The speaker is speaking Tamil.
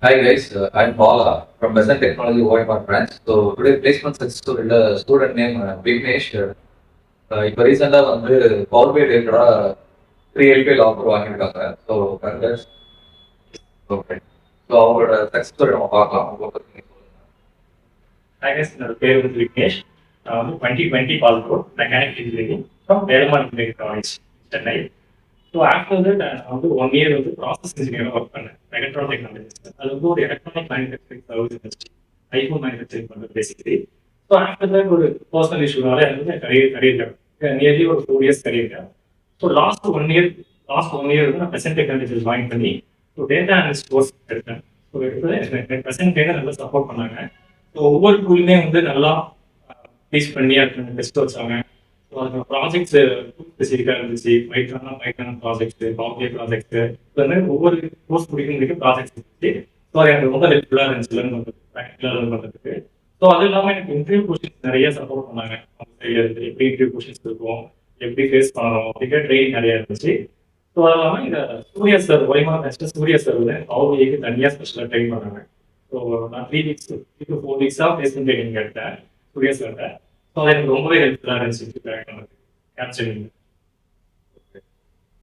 Hi guys, I'm Bala from Present Technology OMR branch. So today placement success story student name Vignesh. இப்போ ரீசெண்டாக வந்து பவர் பை ரிலேட்டடாக 3 LPL ஆஃபர் வாங்கியிருக்காங்க. So congrats. ஓகே. ஸோ அவங்களோட சக்ஸஸ் ஸ்டோரி நம்ம பார்க்கலாம். உங்களை பத்தி நீங்க சொல்லுங்க. கைஸ் என்னோட பேர் வந்து விக்னேஷ். நான் வந்து 2020 pass out mechanic engineering from Velammal engineering college Chennai. So after that நான் வந்து 1 இயர் வந்து ப்ராசஸ் இன்ஜினியராக ஒர்க் பண்ணேன் மெகட்ரான் டெக்னாலஜிஸ். அது வந்து ஒரு electronic manufacturing service industry, iPhone manufacturing பண்ணுறது பேசிக்கலி. ஸோ ஆஃப்டர் தட் ஒரு பர்சனல் இஷ்யூனால எனக்கு கரியர் நியர்லி ஒரு 4 years career. So last one year வந்து நான் ப்ரெசென்ட் டெக்னாலஜிஸ் ஜாயின் பண்ணி ஸோ டேட்டா அனலிஸ்ட் கோர்ஸ் எடுத்தேன். ஸோ எடுத்து எனக்கு ப்ரெசென்ட் டேட்டா நல்லா சப்போர்ட் பண்ணாங்க. ஸோ ஒவ்வொரு டூலுமே வந்து நல்லா டீச் பண்ணி அதுக்கு டெஸ்ட் வச்சாங்க. ஸோ அதுக்கு ப்ராஜெக்ட்ஸ் ஸ்பெசிஃபிக்காக இருந்துச்சு. பைத்தான ப்ராஜெக்ட்ஸ், பாப்லே ப்ராஜெக்ட்ஸ், இந்த மாதிரி ஒவ்வொரு கோர்ஸ் முடிக்கும் ப்ராஜெக்ட்ஸ் இருந்துச்சு. ஸோ அது எனக்கு ரொம்ப ஹெல்ப்ஃபுல்லாக இருந்துச்சு லேர்ன் பண்ணுறது, ப்ராக்டிக்கலாக லேர்ன் பண்ணுறதுக்கு. ஸோ அது இல்லாமல் எனக்கு இன்டர்வியூ கொஸ்டின்ஸ் நிறைய சப்போர்ட் பண்ணாங்க. அவங்க சைடில் இருந்து எப்படி இன்டர்வியூ கொஸ்டின்ஸ் இருக்கும், எப்படி ஃபேஸ் பண்ணணும் அப்படிங்கிற ட்ரெயினிங் நிறைய இருந்துச்சு. ஸோ அது இல்லாமல் இந்த சூர்யா சார் ஒய்மா நெக்ஸ்ட் சூர்யா சார் வந்து அவங்களுக்கு தனியாக ஸ்பெஷலாக ட்ரெயின் பண்ணாங்க. ஸோ நான் 3 to 4 வீக்ஸாக பிளேஸ்மெண்ட் ட்ரைனிங் எடுத்தேன் சூர்யா சார்கிட்ட. ஸோ அது எனக்கு ரொம்பவே ஹெல்ப்ஃபுல்லாக இருந்துச்சு கேப்சரிங்.